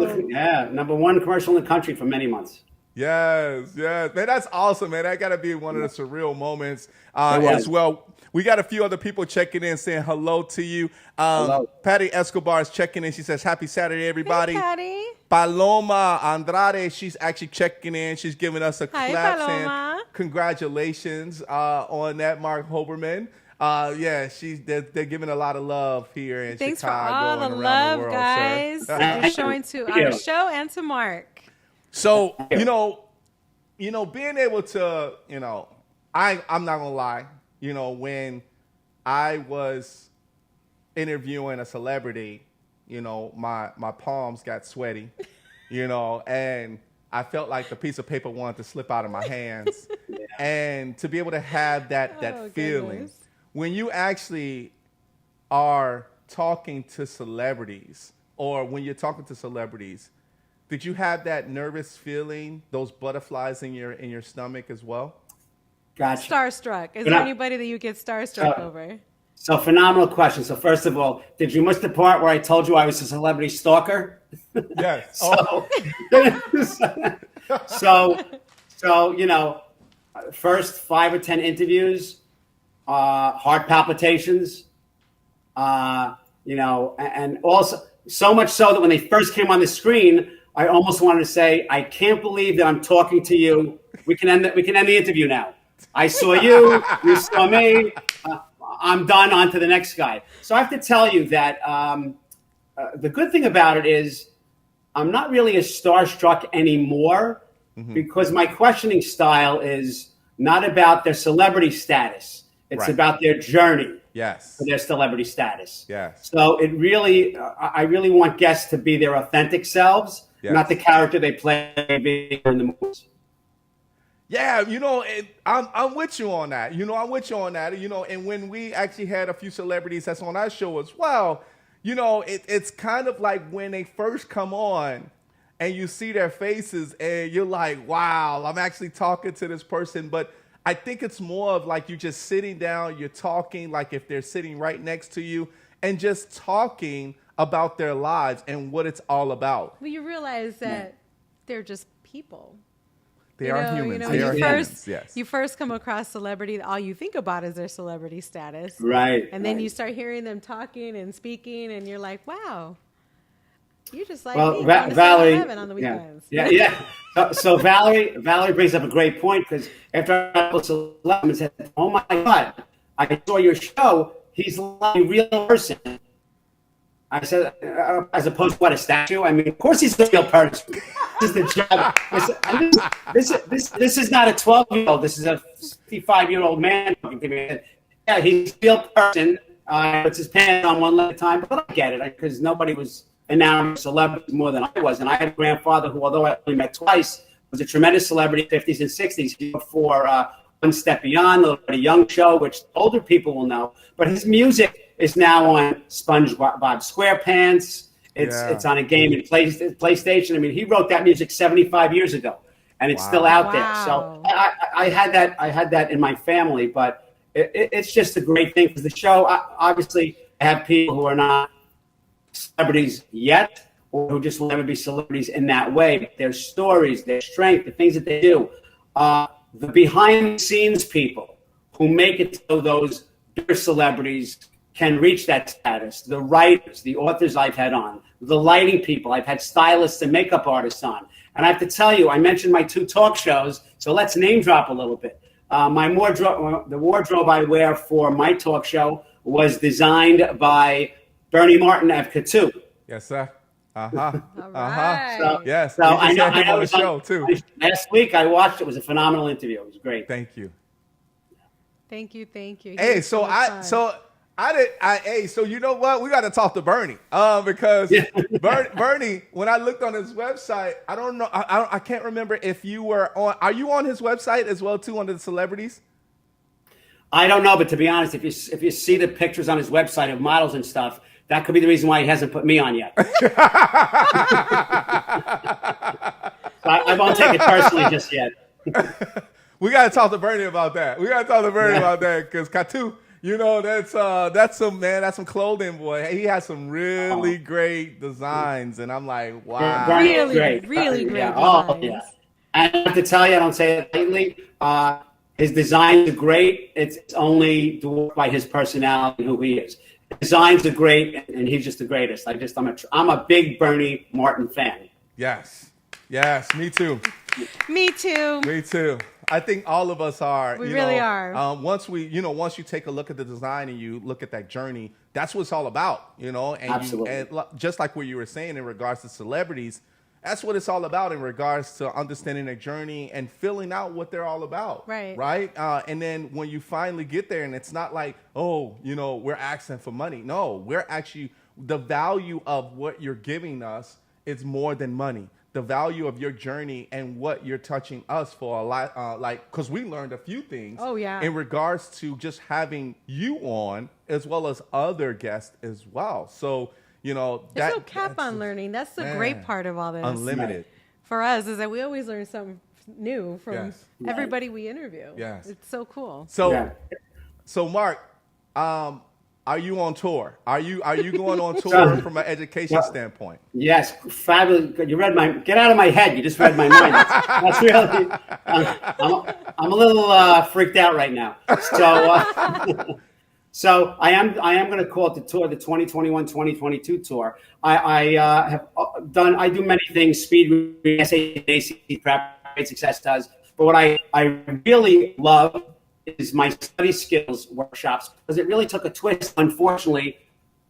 commercial in the country for many months. Yes, yes. Man, that's awesome, man. That got to be one of the surreal moments as well. We got a few other people checking in saying hello to you. Hello. Patty Escobar is checking in. She says, happy Saturday, everybody. Hey, Patty. Paloma Andrade, she's actually checking in. She's giving us a Hi, clap Paloma. saying congratulations on that, Marc Hoberman. Yeah, they're giving a lot of love here in Thanks Chicago for all the and around love, the world, guys. sir. You're showing to our show and to Mark. So, you know, being able to, I'm not gonna lie, when I was interviewing a celebrity, my palms got sweaty, and I felt like the piece of paper wanted to slip out of my hands. And to be able to have that feeling goodness. when you actually are talking to celebrities, or when you're talking to celebrities, did you have that nervous feeling, those butterflies in your stomach as well? Gotcha. Starstruck. Is there anybody that you get starstruck over? So phenomenal question. So first of all, did you miss the part where I told you I was a celebrity stalker? Yes. So first 5 or 10 interviews, heart palpitations, and also so much so that when they first came on the screen, I almost wanted to say, I can't believe that I'm talking to you. We can end the interview now. I saw you, you saw me. I'm done. On to the next guy. So I have to tell you that the good thing about it is I'm not really as starstruck anymore because my questioning style is not about their celebrity status. It's about their journey. Yes. For their celebrity status. Yes. So it really, I really want guests to be their authentic selves, not the character they play in the movies. Yeah, I'm with you on that. I'm with you on that. And when we actually had a few celebrities that's on our show as well, it's kind of like when they first come on and you see their faces and you're like, wow, I'm actually talking to this person. But I think it's more of like you just sitting down, you're talking like if they're sitting right next to you and just talking about their lives and what it's all about. Well, you realize that they're just people. They are humans. When Yes. you first come across celebrity, all you think about is their celebrity status. Right. And then you start hearing them talking and speaking, and you're like, wow, you just like me. Valerie, on the weekends. Yeah. So Valerie brings up a great point because after I was celebrity and said, oh my God, I saw your show. He's like a real person. I said, as opposed to what, a statue? I mean, of course he's a real person. This is the job. This is not a 12-year-old. This is a 55-year-old man talking to me. Yeah, he's a real person. Puts his pants on one leg at a time. But I get it because nobody was enamored of celebrities more than I was. And I had a grandfather who, although I only met twice, was a tremendous celebrity in the 50s and 60s. He worked for One Step Beyond, the Young Show, which older people will know. But his music is now on SpongeBob SquarePants. It's on a game in PlayStation. I mean, he wrote that music 75 years ago, and it's still out there. So I had that in my family, but it's just a great thing because the show obviously have people who are not celebrities yet, or who just will never be celebrities in that way. But their stories, their strength, the things that they do, the behind-the-scenes people who make it so those bigger celebrities can reach that status. The writers, the authors I've had on, the lighting people, I've had stylists and makeup artists on. And I have to tell you, I mentioned my 2 talk shows, so let's name drop a little bit. The wardrobe I wear for my talk show was designed by Bernie Martin of Couture. Yes, sir. All right. Yes. So I know on the it was show too. Last week I watched it. It was a phenomenal interview. It was great. Thank you. Thank you. Hey, so you know what? We got to talk to Bernie, because Bernie, when I looked on his website, I don't know, I can't remember if you were on. Are you on his website as well too, under the celebrities? I don't know, but to be honest, if you see the pictures on his website of models and stuff, that could be the reason why he hasn't put me on yet. I won't take it personally just yet. We got to talk to Bernie about that. Because Katu, that's some clothing, boy. He has some really great designs, and I'm like, wow. Bernie Really great. great designs. Oh, yeah. And I have to tell you, I don't say it lightly. His designs are great. It's only dwarfed by his personality and who he is. His designs are great, and he's just the greatest. I'm a big Bernie Martin fan. Yes, me too. Me too. Me too. I think all of us are. We really are. Once you take a look at the design and you look at that journey, that's what it's all about, And Absolutely. Just like what you were saying in regards to celebrities, that's what it's all about in regards to understanding their journey and filling out what they're all about. Right. Right. And then when you finally get there, and it's not like, we're asking for money. No, we're actually, the value of what you're giving us is more than money. The value of your journey and what you're touching us for a lot, because we learned a few things. Oh, yeah. In regards to just having you on, as well as other guests as well. So, there's no cap on learning. That's the great part of all this. Unlimited. For us is that we always learn something new from Yes. everybody we interview. Yes. It's so cool. So Marc, are you on tour? Are you going on tour from an education standpoint? Yes, fabulous. You read get out of my head. You just read my mind. That's really. I'm a little freaked out right now. So, so I am going to call it the tour, the 2021-2022 tour. I do many things. Speed, SAT, ACT prep, Great Success does. But what I really love is my study skills workshops, because it really took a twist, unfortunately,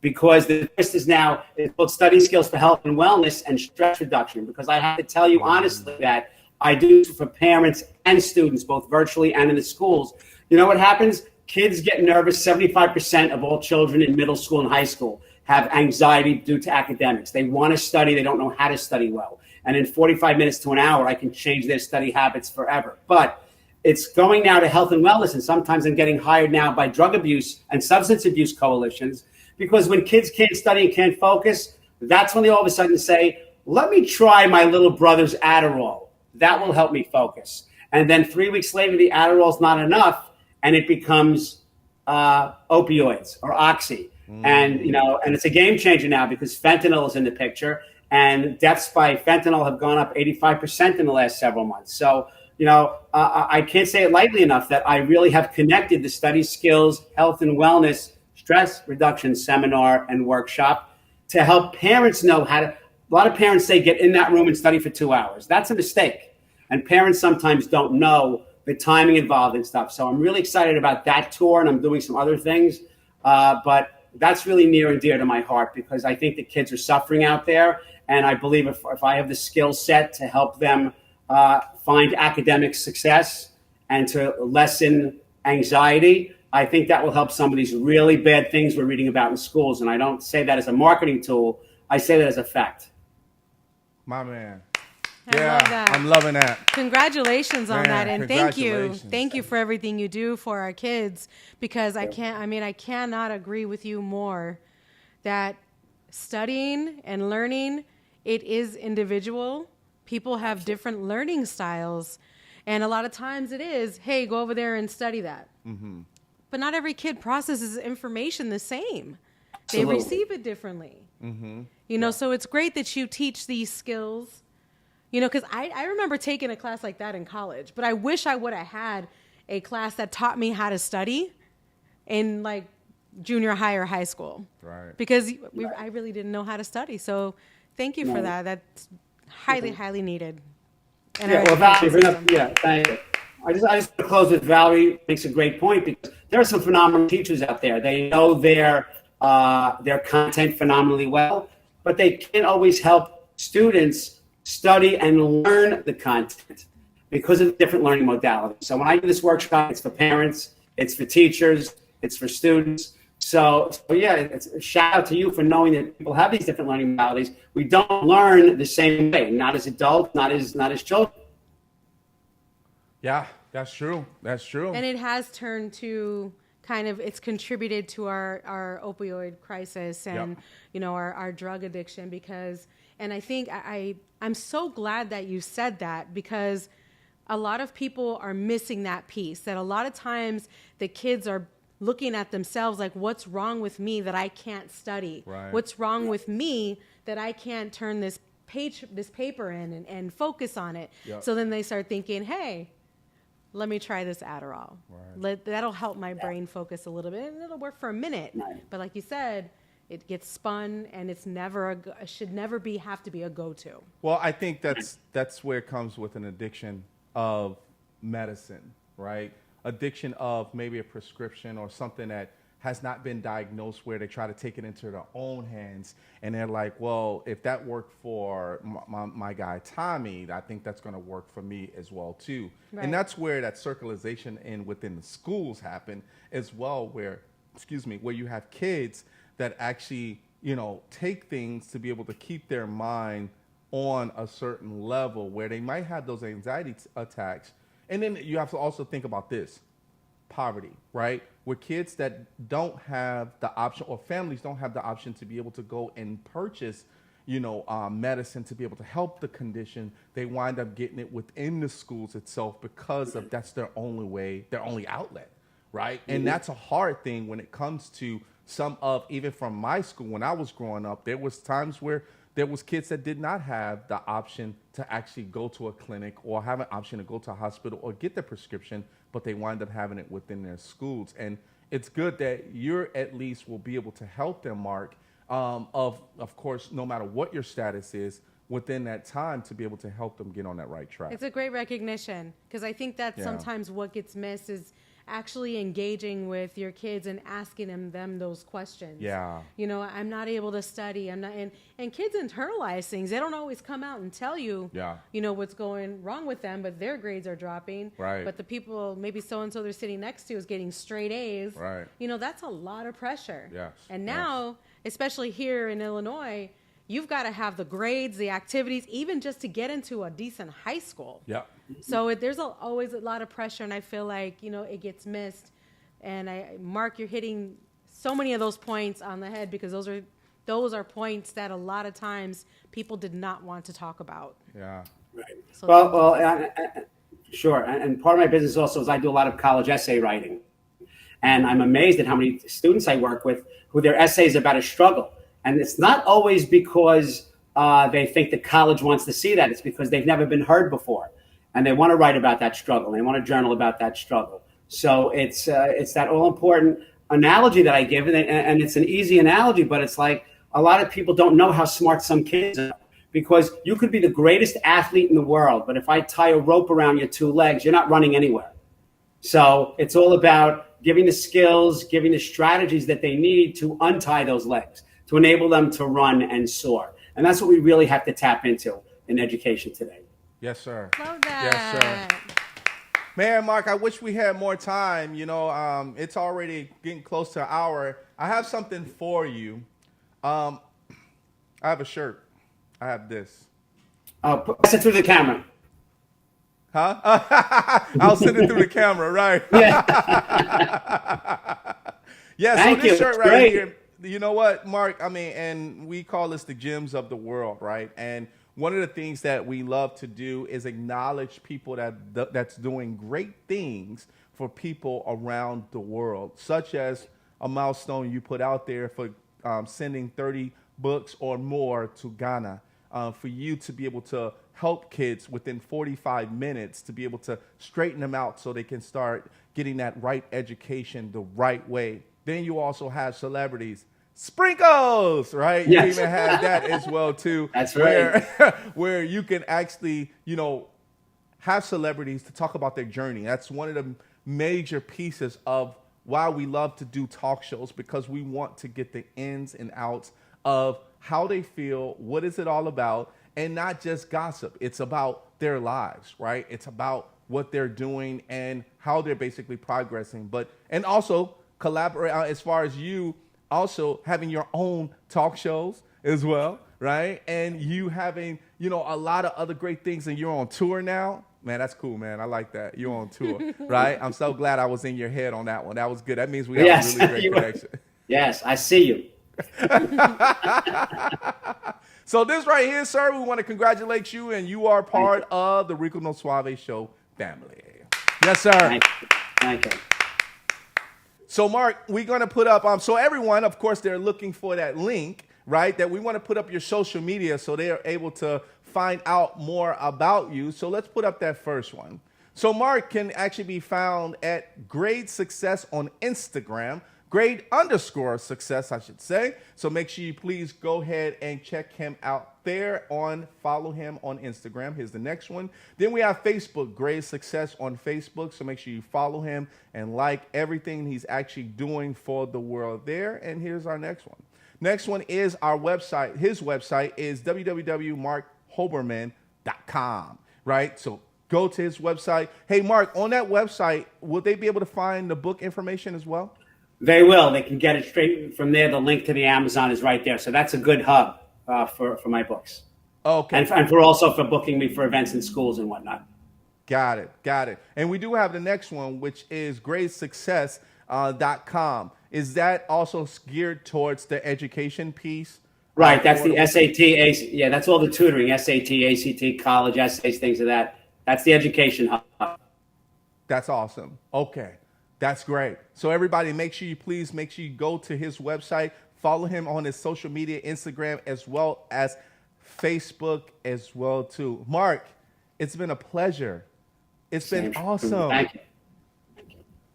because the twist is now it's both study skills for health and wellness and stress reduction. Because I have to tell you honestly that I do for parents and students, both virtually and in the schools. You know what happens? Kids get nervous. 75% of all children in middle school and high school have anxiety due to academics. They want to study. They don't know how to study well. And in 45 minutes to an hour, I can change their study habits forever. But it's going now to health and wellness, and sometimes I'm getting hired now by drug abuse and substance abuse coalitions, because when kids can't study and can't focus, that's when they all of a sudden say, let me try my little brother's Adderall. That will help me focus. And then 3 weeks later, the Adderall's not enough, and it becomes opioids or oxy. And, and it's a game changer now because fentanyl is in the picture, and deaths by fentanyl have gone up 85% in the last several months. So, I can't say it lightly enough that I really have connected the study skills, health and wellness, stress reduction seminar and workshop to help parents know how to. A lot of parents say get in that room and study for 2 hours. That's a mistake. And parents sometimes don't know the timing involved and stuff. So I'm really excited about that tour, and I'm doing some other things. But that's really near and dear to my heart, because I think the kids are suffering out there. And I believe if I have the skill set to help them find academic success and to lessen anxiety, I think that will help some of these really bad things we're reading about in schools. And I don't say that as a marketing tool. I say that as a fact. My man. I love that. I'm loving that. Congratulations on that. And thank you. Congratulations. Thank you for everything you do for our kids, because I cannot agree with you more that studying and learning, it is individual. People have different learning styles. And a lot of times it is, hey, go over there and study that. Mm-hmm. But not every kid processes information the same. They receive it differently. Mm-hmm. So it's great that you teach these skills. Because I remember taking a class like that in college, but I wish I would have had a class that taught me how to study in like junior high or high school. Right. Because I really didn't know how to study. So thank you for that. That's highly, highly needed. Valerie, thank you. I just want to close with Valerie makes a great point, because there are some phenomenal teachers out there. They know their content phenomenally well, but they can't always help students study and learn the content because of different learning modalities. So when I do this workshop, it's for parents, it's for teachers, it's for students. So it's a shout out to you for knowing that people have these different learning modalities. We don't learn the same way, not as adults, not as children. Yeah, that's true. That's true. And it has turned to it's contributed to our opioid crisis and, our drug addiction, because, and I think I'm so glad that you said that, because a lot of people are missing that piece, that a lot of times the kids are looking at themselves like, what's wrong with me that I can't study? Right. What's wrong with me that I can't turn this this paper in and focus on it. Yep. So then they start thinking, hey, let me try this Adderall. That'll help my brain focus a little bit, and it'll work for a minute. Right. But like you said, it gets spun, and it's never it should never have to be a go-to. Well, I think that's where it comes with an addiction of medicine, right? Addiction of maybe a prescription or something that has not been diagnosed, where they try to take it into their own hands, and they're like, well, if that worked for my guy Tommy, I think that's going to work for me as well too. Right. And that's where that circularization within the schools happen as well, where you have kids that actually, take things to be able to keep their mind on a certain level where they might have those anxiety attacks. And then you have to also think about this, poverty, right? With kids that don't have the option, or families don't have the option to be able to go and purchase, medicine to be able to help the condition, they wind up getting it within the schools itself because of that's their only way, their only outlet, right? Mm-hmm. And that's a hard thing when it comes to even from my school when I was growing up, there was times where there was kids that did not have the option to actually go to a clinic or have an option to go to a hospital or get the prescription, but they wind up having it within their schools. And it's good that you're at least will be able to help them, Mark, of course, no matter what your status is, within that time to be able to help them get on that right track. It's a great recognition, because I think that sometimes what gets missed is actually engaging with your kids and asking them those questions. Yeah. I'm not able to study. I'm not, and kids internalize things. They don't always come out and tell you, what's going wrong with them, but their grades are dropping. Right. But the people, maybe so-and-so they're sitting next to is getting straight A's. Right. That's a lot of pressure. Yes. And now, especially here in Illinois, you've got to have the grades, the activities, even just to get into a decent high school. Yeah. So there's always a lot of pressure, and I feel like, it gets missed. And Mark, you're hitting so many of those points on the head, because those are points that a lot of times people did not want to talk about. Yeah. Right. So Sure. And part of my business also is I do a lot of college essay writing. And I'm amazed at how many students I work with who their essays are about a struggle. And it's not always because they think the college wants to see that. It's because they've never been heard before. And they want to write about that struggle. They want to journal about that struggle. So it's that all-important analogy that I give. And it's an easy analogy, but it's like a lot of people don't know how smart some kids are. Because you could be the greatest athlete in the world, but if I tie a rope around your two legs, you're not running anywhere. So it's all about giving the skills, giving the strategies that they need to untie those legs, to enable them to run and soar. And that's what we really have to tap into in education today. Yes, sir. Love that. Yes, sir. Man, Mark, I wish we had more time. It's already getting close to an hour. I have something for you. I have a shirt. I have this. Oh, pass it through the camera. Huh? I'll send it through the camera, right? Yeah. Thank So this you. shirt It's right great. here. You know what, Mark? And we call this the gems of the world, right? And one of the things that we love to do is acknowledge people that's doing great things for people around the world, such as a milestone you put out there for sending 30 books or more to Ghana, for you to be able to help kids within 45 minutes to be able to straighten them out so they can start getting that right education the right way. Then you also have celebrities, Sprinkles, right? Yes. You even have that as well too. That's right. Where you can actually, have celebrities to talk about their journey. That's one of the major pieces of why we love to do talk shows, because we want to get the ins and outs of how they feel, what is it all about, and not just gossip. It's about their lives, right? It's about what they're doing and how they're basically progressing. And also collaborate as far as you also having your own talk shows as well, right? And you having, a lot of other great things, and you're on tour now. Man, that's cool, man. I like that. You're on tour, right? I'm so glad I was in your head on that one. That was good. That means we have a really great connection. Yes, I see you. So this right here, sir, we want to congratulate you, and you are part of the Rico No Suave show family. Yes, sir. Thank you. So, Mark, we're going to put up, so everyone, of course, they're looking for that link, right? That we want to put up your social media so they are able to find out more about you. So let's put up that first one. So Marc can actually be found at Grade Success on Instagram, grade_success, I should say. So make sure you please go ahead and check him out there follow him on Instagram. Here's the next one. Then we have Facebook, Grade Success on Facebook. So make sure you follow him and like everything he's actually doing for the world there. And here's our next one. Next one is our website. His website is www.marchoberman.com, right? So go to his website. Hey, Marc, on that website, will they be able to find the book information as well? They will. They can get it straight from there. The link to the Amazon is right there. So that's a good hub for my books. Okay. And for booking me for events in schools and whatnot. Got it. And we do have the next one, which is gradesuccess.com. Is that also geared towards the education piece? Right. That's the SAT. Yeah, that's all the tutoring, SAT, ACT, college essays, things of that. That's the education hub. That's awesome. Okay. That's great. So everybody, make sure you go to his website, follow him on his social media, Instagram, as well as Facebook as well, too. Marc, it's been a pleasure. It's been awesome. Thank you.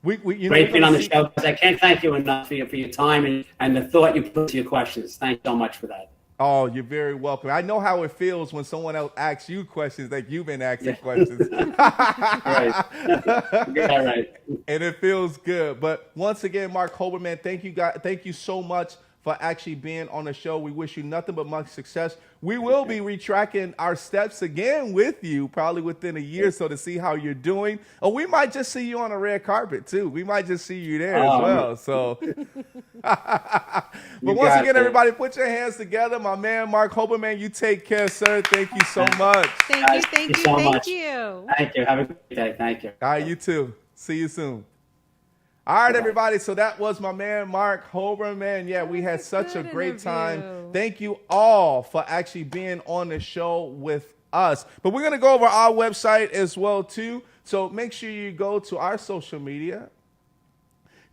Great being on the show. I can't thank you enough for your time and the thought you put to your questions. Thanks so much for that. Oh, you're very welcome. I know how it feels when someone else asks you questions like you've been asking questions. Right. Yeah, right. And it feels good. But once again, Marc Hoberman, thank you so much for actually being on the show. We wish you nothing but much success. We will be retracking our steps again with you probably within a year or so to see how you're doing. Or we might just see you on a red carpet too. We might just see you there as well. So, but once again, everybody, put your hands together. My man, Marc Hoberman, you take care, sir. Thank you so much. Thank you. Thank you. Have a great day. Thank you. All right, you too. See you soon. All right, everybody. So that was my man, Marc Hoberman. Yeah, we had such a great time. Thank you all for actually being on the show with us. But we're going to go over our website as well, too. So make sure you go to our social media.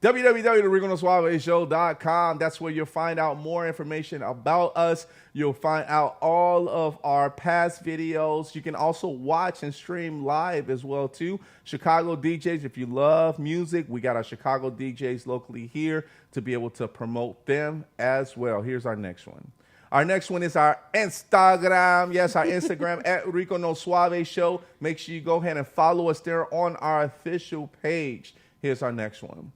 www.ricosuaveshow.com. That's where you'll find out more information about us. You'll find out all of our past videos. You can also watch and stream live as well too. Chicago DJs, if you love music, we got our Chicago DJs locally here to be able to promote them as well. Here's our next one. Our next one is our Instagram. Yes, our Instagram at Rico No Suave Show. Make sure you go ahead and follow us there on our official page. Here's our next one.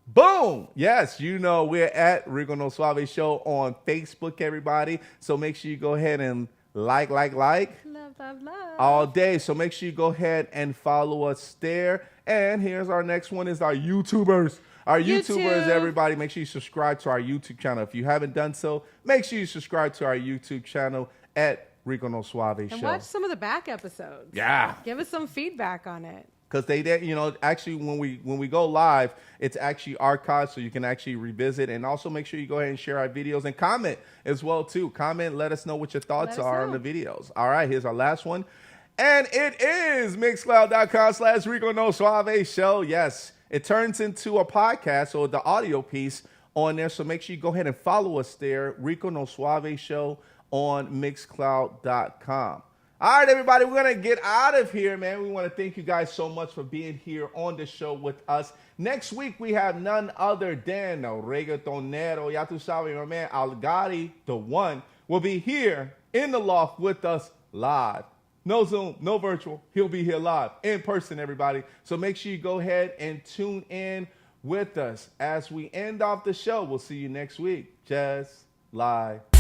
Boom! Yes, you know we're at Rico No Suave Show on Facebook, everybody. So make sure you go ahead and like. Love. All day. So make sure you go ahead and follow us there. And here's our next one is our YouTubers. Our YouTubers, everybody, make sure you subscribe to our YouTube channel. If you haven't done so, make sure you subscribe to our YouTube channel at Rico No Suave Show. And watch some of the back episodes. Yeah. Give us some feedback on it. Because actually when we go live, it's actually archived, so you can actually revisit. And also make sure you go ahead and share our videos and comment as well too. Comment, let us know what your thoughts are on the videos. All right, here's our last one. And it is mixcloud.com/Rico No Suave Show. Yes, it turns into a podcast or the audio piece on there. So make sure you go ahead and follow us there, Rico No Suave Show on mixcloud.com. All right, everybody, we're going to get out of here, man. We want to thank you guys so much for being here on the show with us. Next week, we have none other than the reggaetonero, ya tu sabes, my man, Algari, the one, will be here in the loft with us live. No Zoom, no virtual. He'll be here live, in person, everybody. So make sure you go ahead and tune in with us as we end off the show. We'll see you next week. Just like